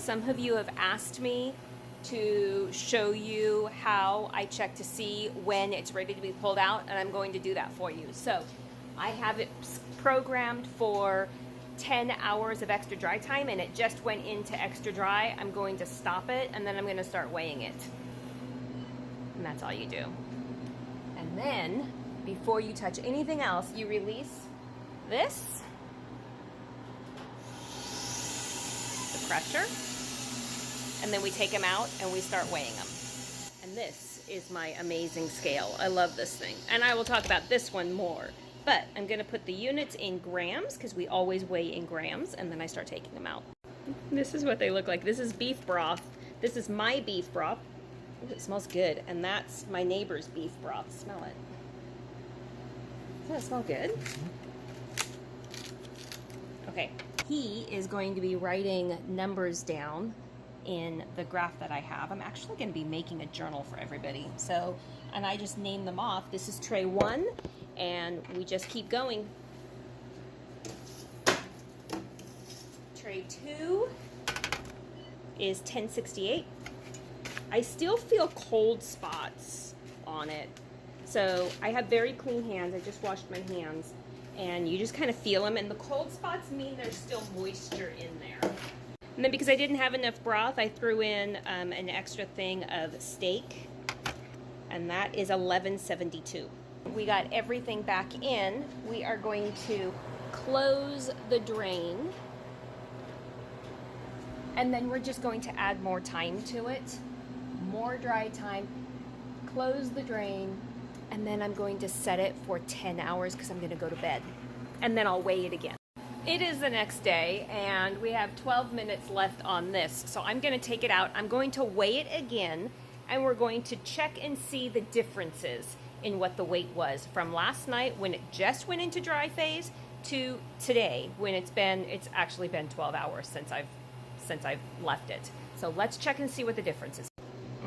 Some of you have asked me to show you how I check to see when it's ready to be pulled out, and I'm going to do that for you. So I have it programmed for 10 hours of extra dry time, and it just went into extra dry. I'm going to stop it, and then I'm going to start weighing it. And that's all you do. And then, before you touch anything else, you release this, the pressure, and then we take them out and we start weighing them. And this is my amazing scale. I love this thing. And I will talk about this one more. But I'm going to put the units in grams because we always weigh in grams, and then I start taking them out. This is what they look like. This is beef broth. This is my beef broth. Ooh, it smells good. And that's my neighbor's beef broth. Smell it. Doesn't it smell good? Okay. He is going to be writing numbers down in the graph that I have. I'm actually going to be making a journal for everybody. So, and I just name them off. This is tray 1, and we just keep going. Tray 2 is 1068. I still feel cold spots on it. So I have very clean hands. I just washed my hands, and you just kind of feel them, and the cold spots mean there's still moisture in there. And then because I didn't have enough broth, I threw in an extra thing of steak, and that is 1172. We got everything back in. We are going to close the drain, and then we're just going to add more time to it, more dry time, close the drain, and then I'm going to set it for 10 hours because I'm going to go to bed, and then I'll weigh it again. It is the next day, and we have 12 minutes left on this. So I'm going to take it out. I'm going to weigh it again, and we're going to check and see the differences in what the weight was from last night when it just went into dry phase to today when it's actually been 12 hours since I've left it. So let's check and see what the difference is.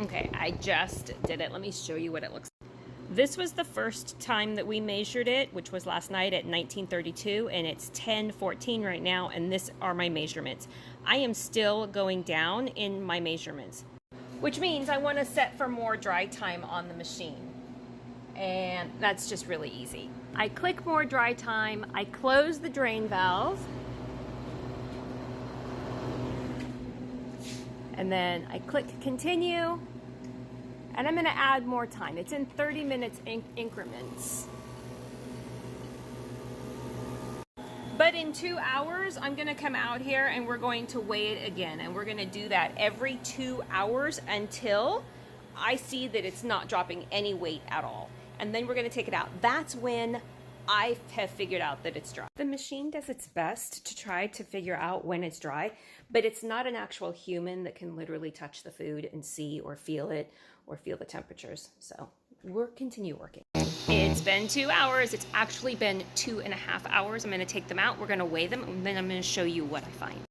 Okay, I just did it. Let me show you what it looks like. This was the first time that we measured it, which was last night at 1932, and it's 1014 right now, and this are my measurements. I am still going down in my measurements, which means I want to set for more dry time on the machine, and that's just really easy. I click more dry time, I close the drain valve, and then I click continue. And I'm going to add more time. It's in 30 minutes increments. But in 2 hours, I'm going to come out here and we're going to weigh it again. And we're going to do that every 2 hours until I see that it's not dropping any weight at all. And then we're going to take it out. That's when I have figured out that it's dry. The machine does its best to try to figure out when it's dry, but it's not an actual human that can literally touch the food and see or feel it or feel the temperatures. So we'll continue working. It's been 2 hours. It's actually been 2.5 hours. I'm going to take them out. We're going to weigh them, and then I'm going to show you what I find.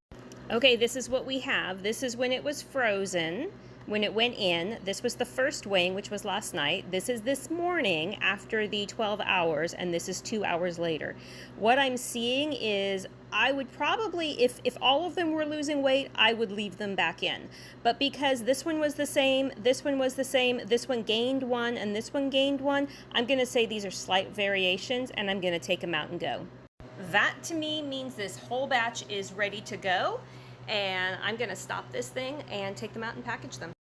Okay, this is what we have. This is when it was frozen. When it went in, this was the first weighing, which was last night. This is this morning after the 12 hours, and this is 2 hours later. What I'm seeing is I would probably, if all of them were losing weight, I would leave them back in. But because this one was the same, this one was the same, this one gained 1, and this one gained 1, I'm going to say these are slight variations, and I'm going to take them out and go. That to me means this whole batch is ready to go. And I'm going to stop this thing and take them out and package them.